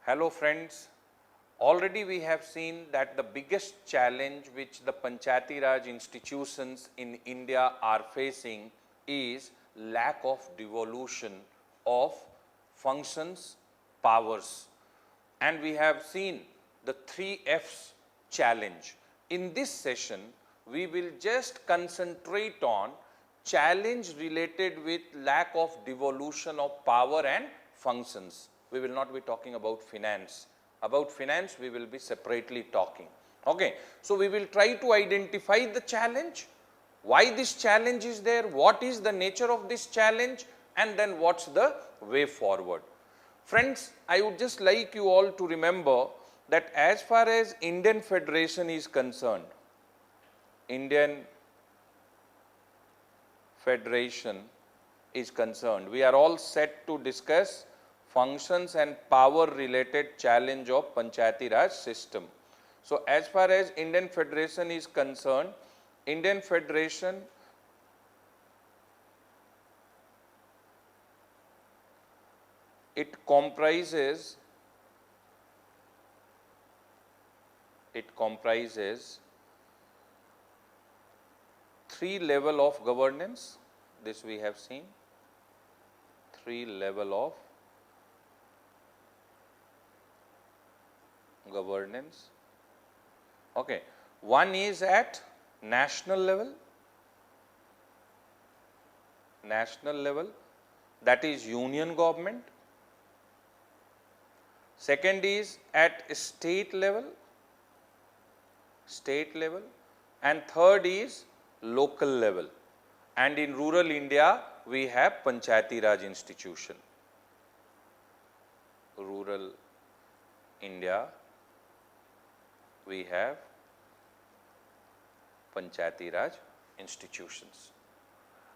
Hello friends, already we have seen that the biggest challenge which the Panchayati Raj institutions in India are facing is lack of devolution of functions, powers, and we have seen the 3F's challenge. In this session, we will just concentrate on challenge related with lack of devolution of power and functions. We will not be talking about finance. About finance, we will be separately talking. Okay. So, we will try to identify the challenge, why this challenge is there, what is the nature of this challenge, and then what's the way forward. Friends, I would just like you all to remember that as far as Indian Federation is concerned, Indian Federation is concerned, we are all set to discuss functions and power related challenge of Panchayati Raj system. So, as far as Indian Federation is concerned, Indian Federation it comprises three level of governance. This we have seen, three level of governance. Okay. One is at national level, that is union government. Second is at state level, and third is local level. And in rural India, we have Panchayati Raj institution. Rural India, we have Panchayati Raj institutions.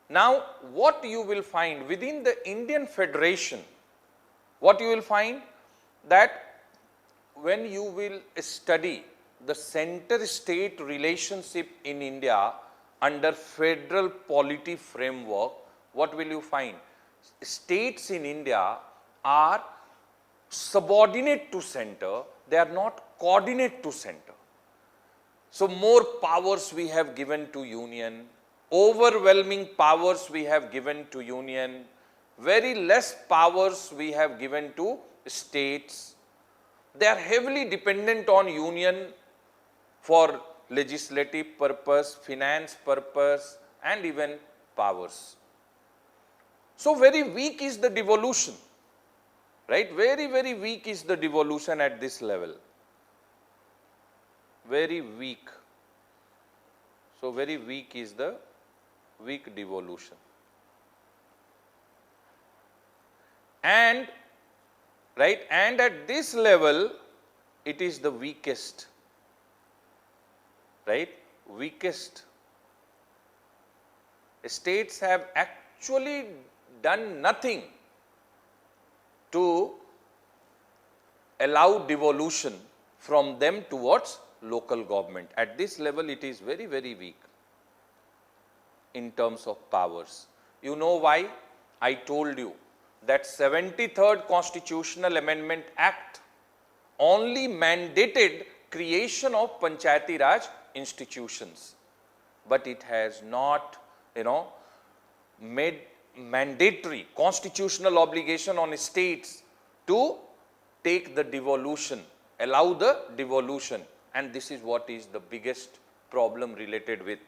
Now, what you will find within the Indian Federation, what you will find that when you will study the center-state relationship in India under federal polity framework, what will you find? States in India are subordinate to center, they are not coordinate to center. So, more powers we have given to union, overwhelming powers we have given to union, very less powers we have given to states. They are heavily dependent on union for legislative purpose, finance purpose, and even powers. So, very weak is the devolution, right? Very, very weak is the devolution at this level. Very weak. So, very weak is the weak devolution. And right, and at this level it is the weakest, right, weakest. States have actually done nothing to allow devolution from them towards local government. At this level it is very, very weak in terms of powers. You know why? I told you that 73rd Constitutional Amendment Act only mandated creation of Panchayati Raj institutions, but it has not, made mandatory constitutional obligation on states to take the devolution, allow the devolution, and this is what is the biggest problem related with.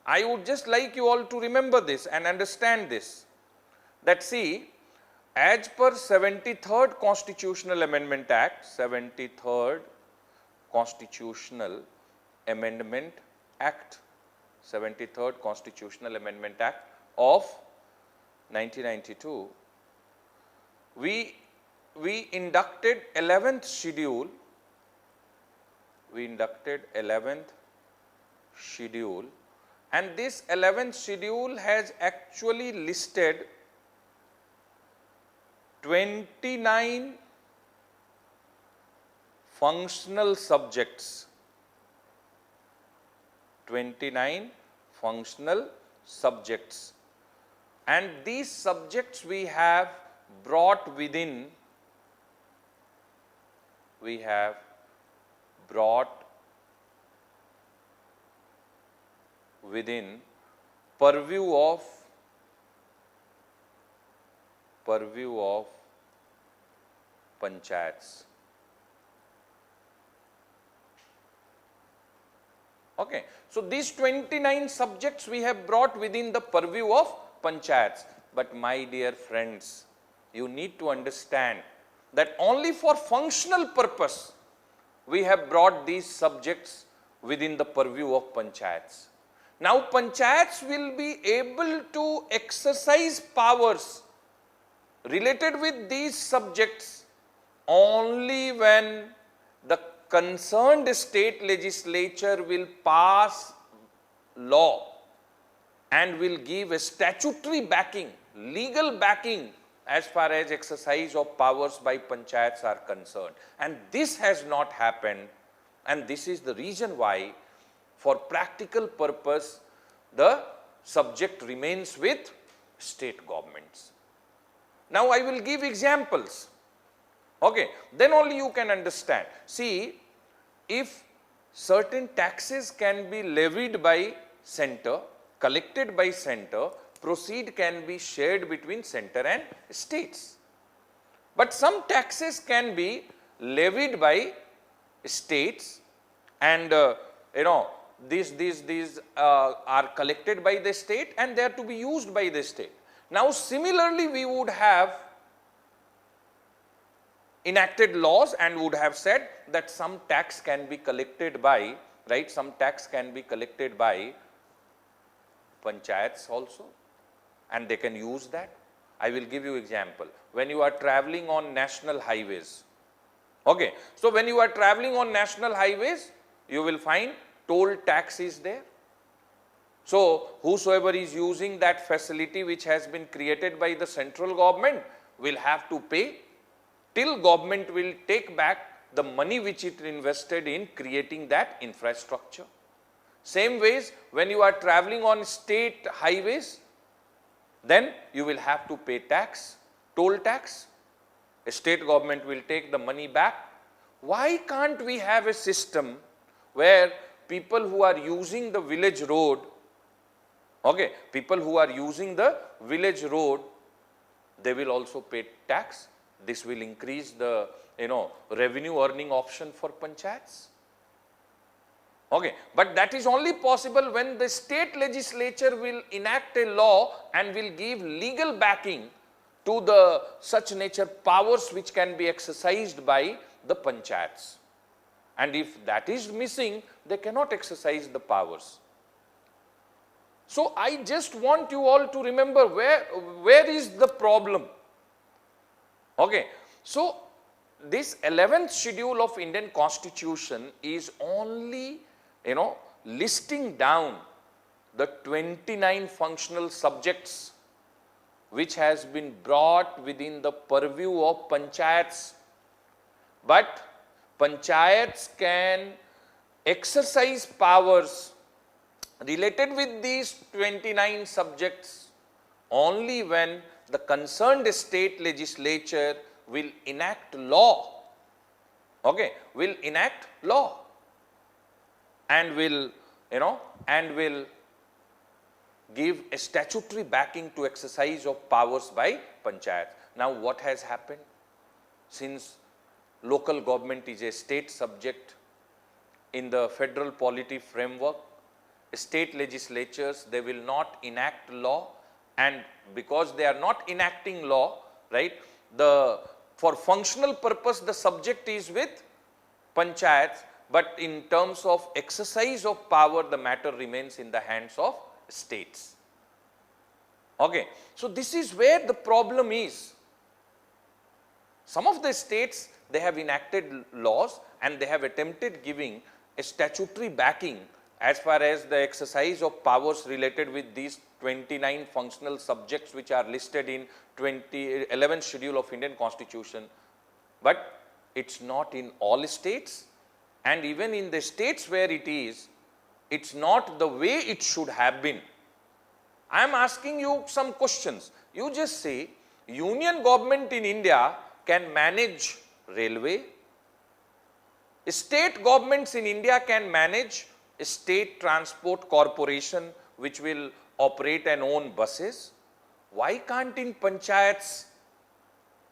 I would just like you all to remember this and understand this, that see, as per 73rd Constitutional Amendment Act, 73rd Constitutional Amendment Act, 73rd Constitutional Amendment Act of 1992, we inducted 11th schedule, and this 11th schedule has actually listed 29 functional subjects, 29 functional subjects, and these subjects we have brought within we have brought within purview of panchayats. Okay. So, these 29 subjects we have brought within the purview of panchayats. But my dear friends, you need to understand that only for functional purpose we have brought these subjects within the purview of panchayats. Now, panchayats will be able to exercise powers related with these subjects only when the concerned state legislature will pass law and will give a statutory backing, legal backing as far as exercise of powers by panchayats are concerned. And this has not happened, and this is the reason why for practical purpose the subject remains with state governments. Now, I will give examples. Okay, then only you can understand. See, if certain taxes can be levied by center, collected by center, proceed can be shared between center and states. But some taxes can be levied by states and these are collected by the state and they are to be used by the state. Now, similarly, we would have enacted laws and would have said that some tax can be collected by, right, some tax can be collected by panchayats also and they can use that. I will give you example. When you are traveling on national highways, okay, so when you are traveling on national highways, you will find toll tax is there. So, whosoever is using that facility which has been created by the central government will have to pay till government will take back the money which it invested in creating that infrastructure. Same ways, when you are traveling on state highways, then you will have to pay tax, toll tax. A state government will take the money back. Why can't we have a system where people who are using the village road, okay, people who are using the village road, they will also pay tax? This will increase the revenue earning option for panchayats. Okay, but that is only possible when the state legislature will enact a law and will give legal backing to the such nature powers which can be exercised by the panchayats. And if that is missing, they cannot exercise the powers. So, I just want you all to remember where is the problem. Okay. So, this 11th schedule of Indian Constitution is only, listing down the 29 functional subjects which has been brought within the purview of panchayats. But panchayats can exercise powers related with these 29 subjects only when the concerned state legislature will enact law, okay, will enact law and will, give a statutory backing to exercise of powers by panchayats. Now, what has happened? Since local government is a state subject in the federal polity framework, state legislatures, they will not enact law, and because they are not enacting law, right, for functional purpose the subject is with panchayats, but in terms of exercise of power the matter remains in the hands of states. Okay. So, this is where the problem is. Some of the states, they have enacted laws and they have attempted giving a statutory backing as far as the exercise of powers related with these 29 functional subjects which are listed in 11th schedule of Indian Constitution, but it's not in all states, and even in the states where it's not the way it should have been. I am asking you some questions. You just say union government in India can manage railway, State governments in India can manage a state transport corporation which will operate and own buses. Why can't in panchayats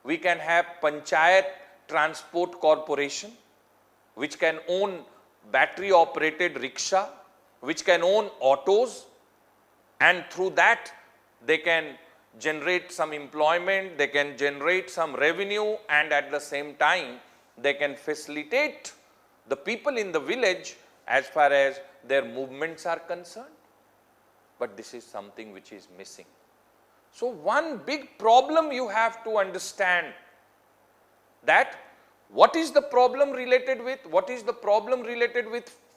we can have panchayat transport corporation which can own battery operated rickshaw, which can own autos, and through that they can generate some employment, they can generate some revenue, and at the same time they can facilitate the people in the village as far as their movements are concerned. But this is something which is missing. So one big problem you have to understand, that what is the problem related with,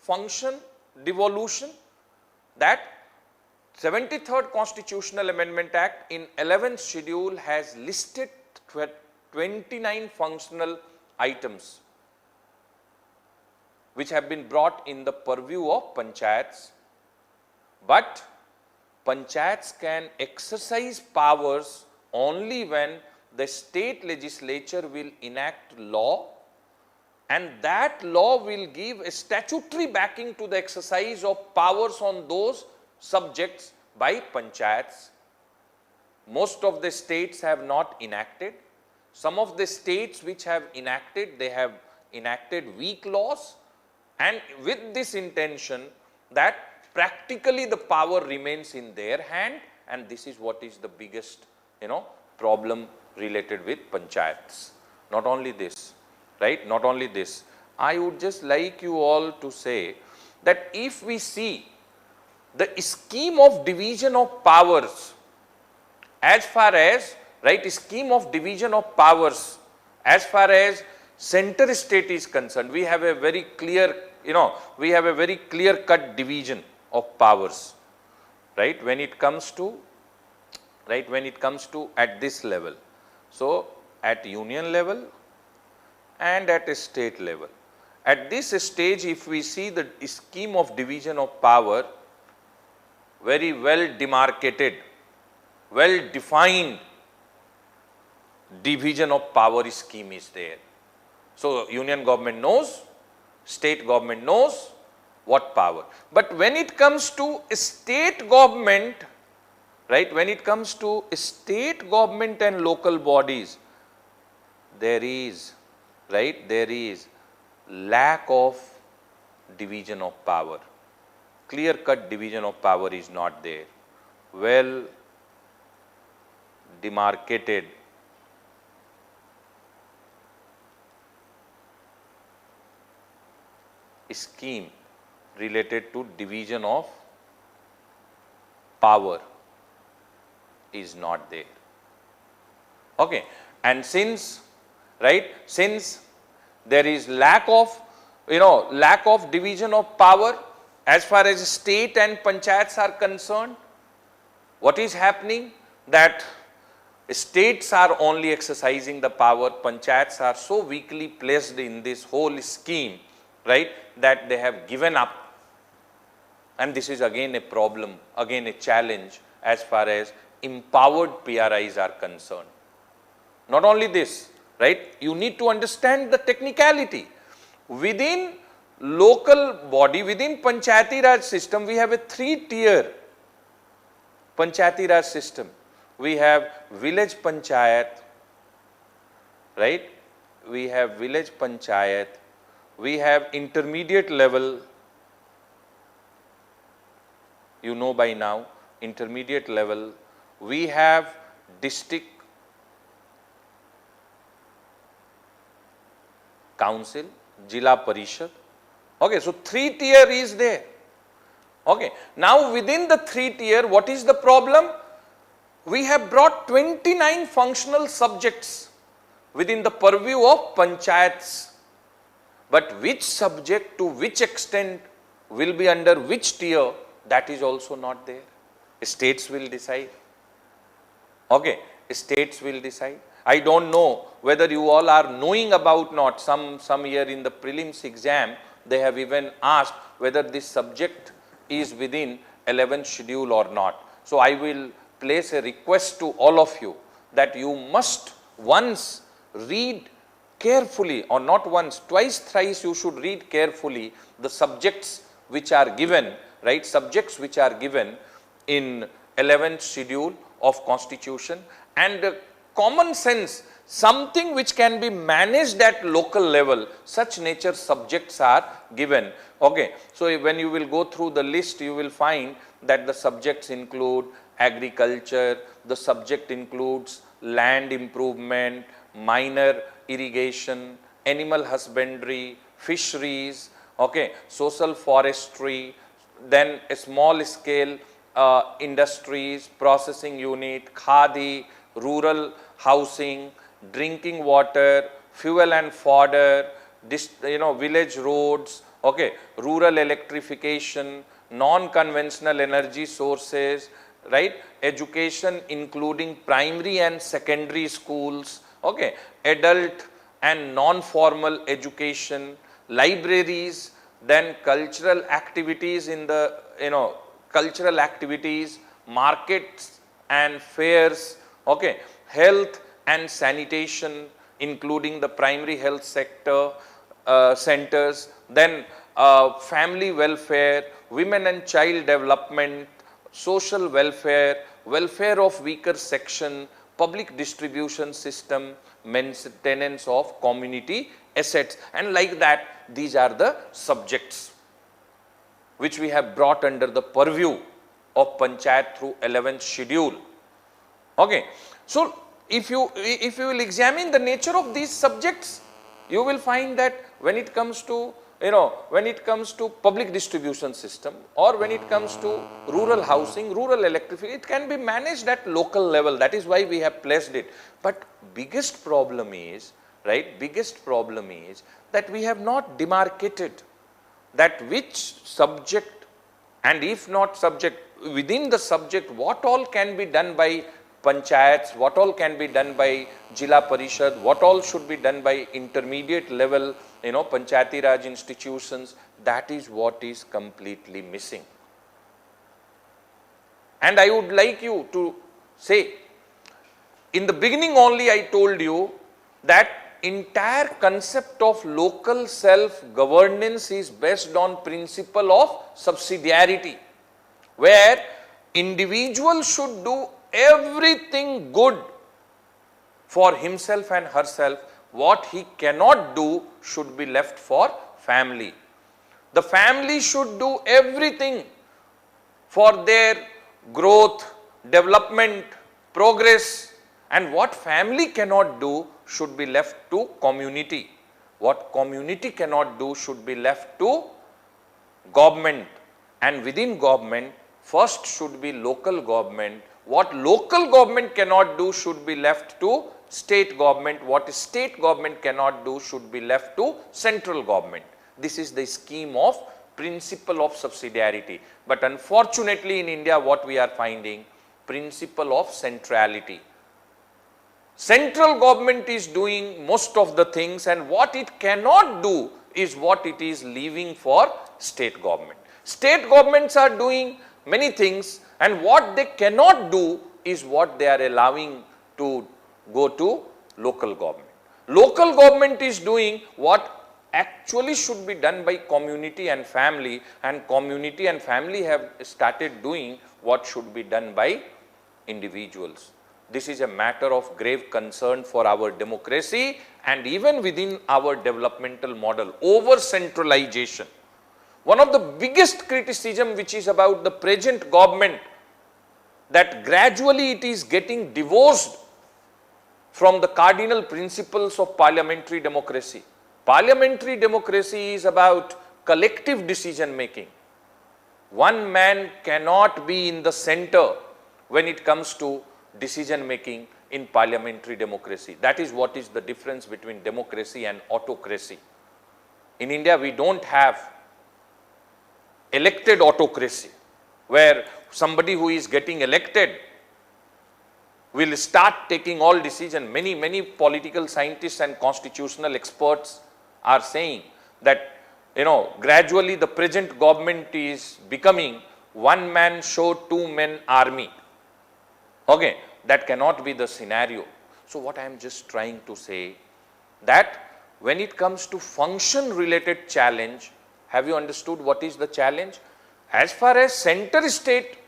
function devolution, that 73rd Constitutional Amendment Act in 11th schedule has listed 29 functional items which have been brought in the purview of panchayats, but panchayats can exercise powers only when the state legislature will enact law, and that law will give a statutory backing to the exercise of powers on those subjects by panchayats. Most of the states have not enacted. Some of the states which have enacted, they have enacted weak laws, and with this intention that practically the power remains in their hand, and this is what is the biggest problem related with panchayats. Not only this, right? Not only this, I would just like you all to say that if we see the scheme of division of powers as far as, scheme of division of powers as far as center state is concerned, we have a very clear, cut division of powers, right? When it comes to at this level. So at union level and at a state level. At this stage, if we see the scheme of division of power, very well demarcated, well defined division of power scheme is there. So union government knows, state government knows what power. But when it comes to state government, when it comes to state government and local bodies, there is lack of division of power. Clear cut division of power is not there. Well demarcated scheme related to division of power is not there. Okay, and since there is lack of division of power as far as state and panchayats are concerned, what is happening, that states are only exercising the power, panchayats are so weakly placed in this whole scheme, that they have given up, and this is again a problem, again a challenge as far as empowered PRIs are concerned. Not only this, you need to understand the technicality. Within local body, within Panchayati Raj system, we have a 3-tier Panchayati Raj system. We have village panchayat, we have village panchayat, we have intermediate level, you know by now, intermediate level, we have district council, Jila Parishad. Okay, so 3-tier is there. Okay, now within the 3-tier, what is the problem? We have brought 29 functional subjects within the purview of panchayats. But which subject to which extent will be under which tier, that is also not there. States will decide. Okay, states will decide. I don't know whether you all are knowing about not, some year in the prelims exam, they have even asked whether this subject is within 11th schedule or not. So I will place a request to all of you that you must once read carefully, or not once, twice, thrice you should read carefully the subjects which are given, right, subjects which are given in 11th schedule of constitution, and common sense, something which can be managed at local level, such nature subjects are given. Okay. So, when you will go through the list, you will find that the subjects include agriculture, the subject includes land improvement, minor irrigation, animal husbandry, fisheries, okay, social forestry, then a small scale industries, processing unit, khadi, rural housing, drinking water, fuel and fodder, village roads, okay, rural electrification, non-conventional energy sources, right, education including primary and secondary schools, okay, adult and non-formal education, libraries, then cultural activities in the, cultural activities, markets and fairs, okay, health and sanitation including the primary health sector, centers, then family welfare, women and child development, social welfare, welfare of weaker section, public distribution system, maintenance of community assets, and like that these are the subjects which we have brought under the purview of Panchayat through 11th schedule. Okay. So, if you will examine the nature of these subjects, you will find that when it comes to, when it comes to public distribution system, or when it comes to rural housing, rural electrification, it can be managed at local level. That is why we have placed it. But biggest problem is, right, biggest problem is that we have not demarcated that which subject, and if not subject, within the subject, what all can be done by panchayats, what all can be done by Jila Parishad, what all should be done by intermediate level, Panchayati Raj institutions. That is what is completely missing. And I would like you to say, in the beginning only I told you that entire concept of local self-governance is based on principle of subsidiarity, where individual should do everything good for himself and herself. What he cannot do should be left for family. The family should do everything for their growth, development, progress, and what family cannot do should be left to community. What community cannot do should be left to government, and within government first should be local government. What local government cannot do should be left to state government. What state government cannot do should be left to central government. This is the scheme of principle of subsidiarity. But unfortunately in India what we are finding, principle of centrality. Central government is doing most of the things, and what it cannot do is what it is leaving for state government. State governments are doing many things, and what they cannot do is what they are allowing to go to local government. Local government is doing what actually should be done by community and family have started doing what should be done by individuals. This is a matter of grave concern for our democracy, and even within our developmental model, over centralization. One of the biggest criticism which is about the present government, that gradually it is getting divorced from the cardinal principles of parliamentary democracy. Parliamentary democracy is about collective decision making. One man cannot be in the center when it comes to decision making in parliamentary democracy. That is what is the difference between democracy and autocracy. In India we don't have elected autocracy, where somebody who is getting elected will start taking all decision. Many political scientists and constitutional experts are saying that gradually the present government is becoming one man show, two men army. Okay, that cannot be the scenario. So what I am just trying to say, that When it comes to function related challenge, have you understood what is the challenge? As far as center state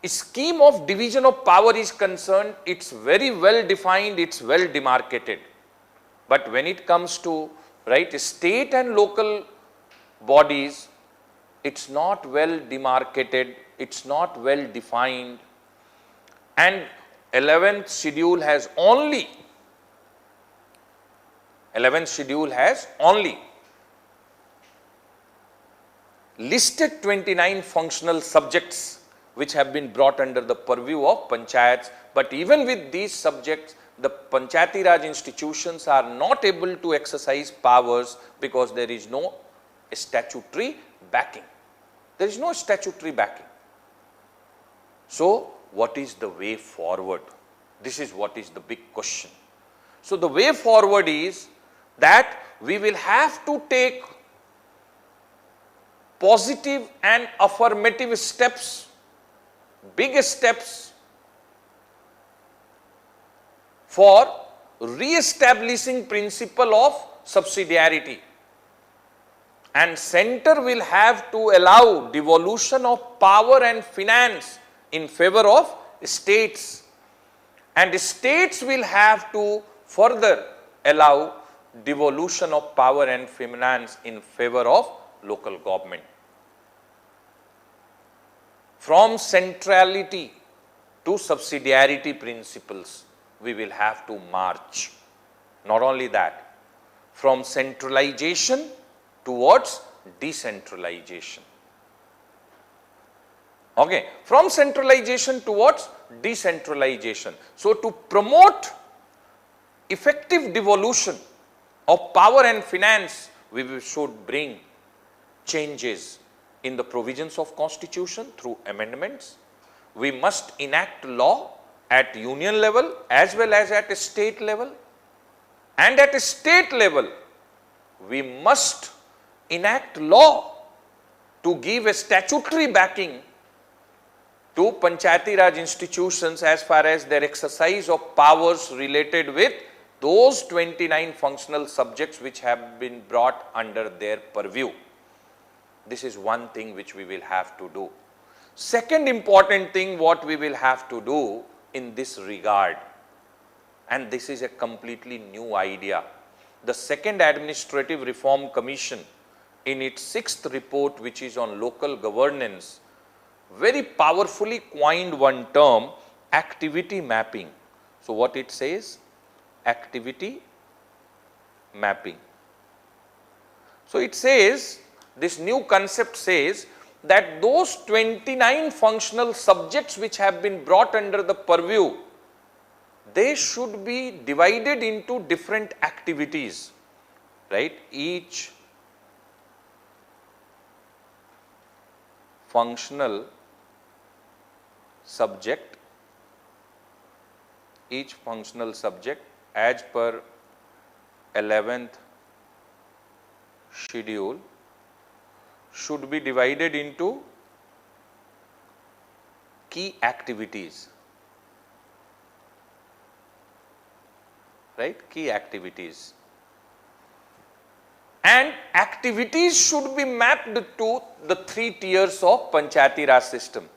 scheme of division of power is concerned, it's very well defined, it's well demarcated. But when it comes to state and local bodies, it's not well demarcated, it's not well defined, and 11th schedule has only listed 29 functional subjects which have been brought under the purview of panchayats. But even with these subjects, the Panchayati Raj institutions are not able to exercise powers because there is no statutory backing. There is no statutory backing. So, what is the way forward? This is what is the big question. So, the way forward is that we will have to take positive and affirmative steps, big steps for re-establishing principle of subsidiarity, and center will have to allow devolution of power and finance in favor of states, and states will have to further allow devolution of power and finance in favor of local government. From centrality to subsidiarity principles, we will have to march. Not only that, from centralization towards decentralization. Okay, from centralization towards decentralization. So, to promote effective devolution of power and finance, we should bring changes in the provisions of constitution through amendments. We must enact law at union level as well as at a state level, and at a state level we must enact law to give a statutory backing to Panchayati Raj institutions as far as their exercise of powers related with those 29 functional subjects which have been brought under their purview. This is one thing which we will have to do. Second important thing what we will have to do in this regard, and this is a completely new idea. The Second Administrative Reform Commission, in its 6th report which is on local governance, very powerfully coined one term, activity mapping. So, what it says? Activity mapping. So, it says, this new concept says that those 29 functional subjects which have been brought under the purview, they should be divided into different activities, right? Each functional subject as per 11th schedule should be divided into key activities, right? Key activities. And activities should be mapped to the 3 tiers of Panchayati Raj system.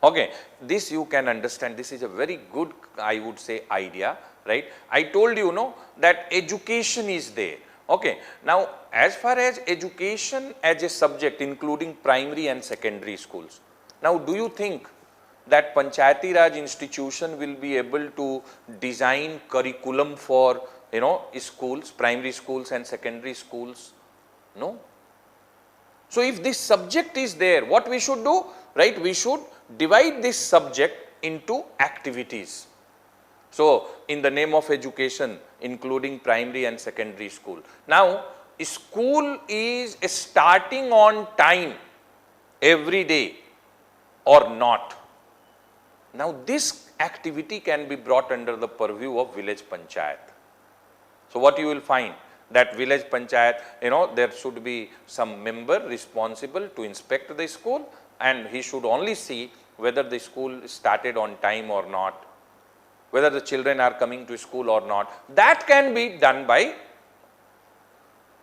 Okay, this you can understand, this is a very good, I would say, idea, right? I told you, that education is there. Okay, now as far as education as a subject, including primary and secondary schools, now do you think that Panchayati Raj institution will be able to design curriculum for schools, primary schools and secondary schools? No. So, if this subject is there, what we should do, right? We should divide this subject into activities. So, in the name of education, including primary and secondary school. Now, school is starting on time every day or not. Now, this activity can be brought under the purview of village panchayat. So, what you will find that village panchayat, there should be some member responsible to inspect the school, and he should only see whether the school started on time or not, whether the children are coming to school or not. That can be done by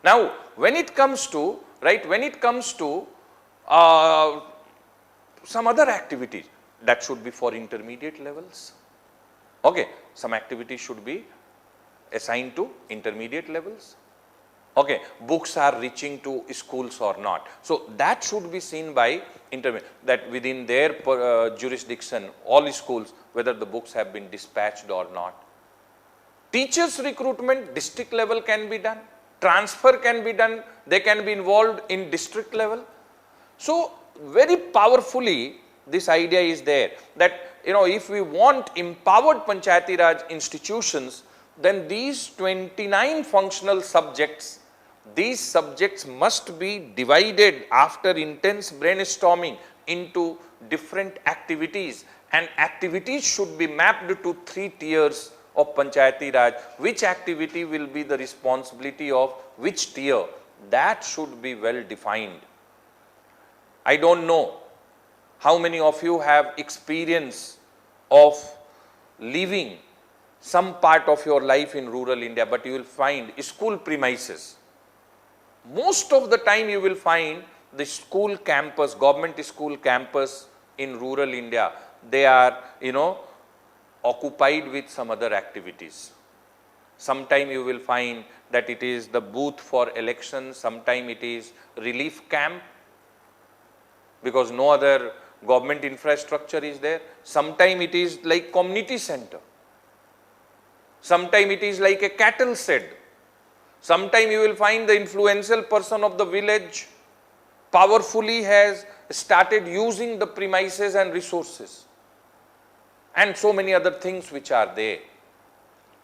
Now, when it comes to, right, when it comes to uh, some other activities, that should be for intermediate levels. Okay, some activities should be assigned to intermediate levels. Okay, books are reaching to schools or not. So that should be seen by intermediate, that within their jurisdiction, all schools, whether the books have been dispatched or not. Teachers recruitment, district level can be done. Transfer can be done. They can be involved in district level. So very powerfully, this idea is there that, you know, if we want empowered Panchayati Raj institutions, then these 29 functional subjects, these subjects must be divided after intense brainstorming into different activities, and activities should be mapped to 3 tiers of Panchayati Raj. Which activity will be the responsibility of which tier, that should be well defined. I don't know how many of you have experience of living some part of your life in rural India, but you will find school premises. Most of the time you will find the school campus, government school campus in rural India, they are, you know, occupied with some other activities. Sometime you will find that it is the booth for election, sometime it is relief camp, because no other government infrastructure is there. Sometime it is like community center. Sometime it is like a cattle shed. Sometime you will find the influential person of the village powerfully has started using the premises and resources, and so many other things which are there.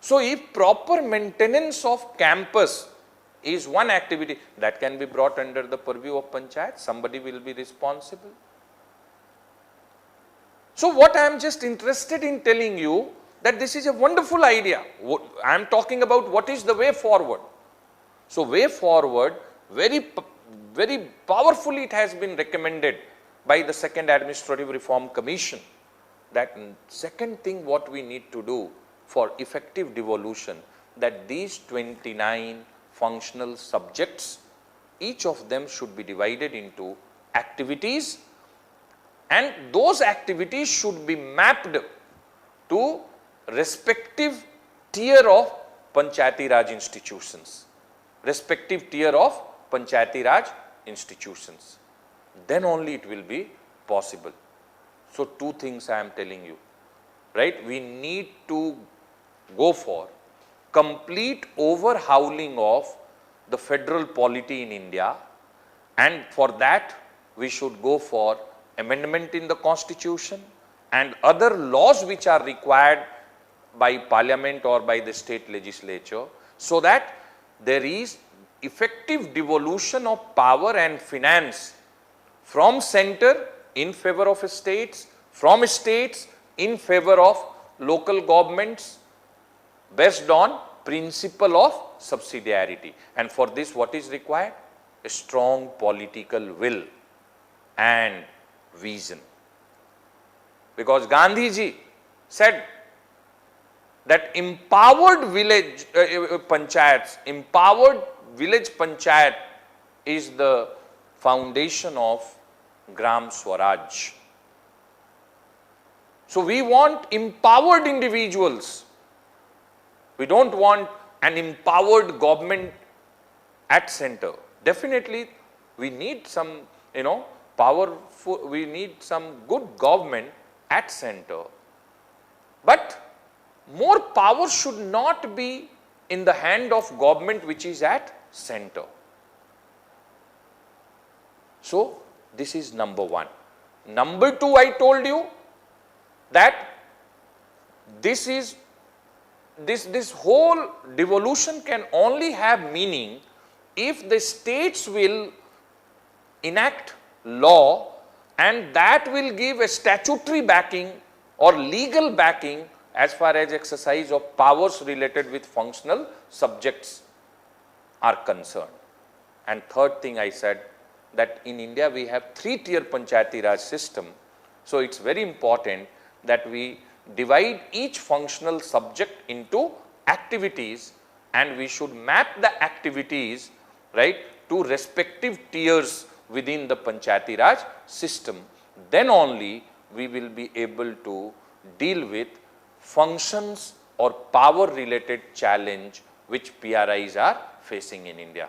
So if proper maintenance of campus is one activity, that can be brought under the purview of Panchayat, somebody will be responsible. So what I am just interested in telling you, that this is a wonderful idea. I am talking about what is the way forward. So way forward, very powerfully it has been recommended by the Second Administrative Reform Commission, that second thing what we need to do for effective devolution, that these 29 functional subjects, each of them should be divided into activities, and those activities should be mapped to respective tier of Panchayati Raj institutions, respective tier of Panchayati Raj institutions. Then only it will be possible. So two things I am telling you, right? We need to go for complete overhauling of the federal polity in India, and for that we should go for amendment in the constitution and other laws which are required by parliament or by the state legislature, so that there is effective devolution of power and finance from center in favor of states, from states in favor of local governments, based on principle of subsidiarity. And for this what is required? A strong political will and vision. Because Gandhi ji said that empowered village panchayats, empowered village panchayat is the foundation of Gram Swaraj. So we want empowered individuals. We don't want an empowered government at center. Definitely we need some, powerful, we need some good government at center. But more power should not be in the hand of government which is at center. So this is number one. Number two, I told you that this whole devolution can only have meaning if the states will enact law, and that will give a statutory backing or legal backing as far as exercise of powers related with functional subjects are concerned. And third thing I said, that in India we have 3-tier Panchayati Raj system. So it's very important that we divide each functional subject into activities, and we should map the activities right, to respective tiers within the Panchayati Raj system, then only we will be able to deal with functions or power related challenge which PRIs are facing in India.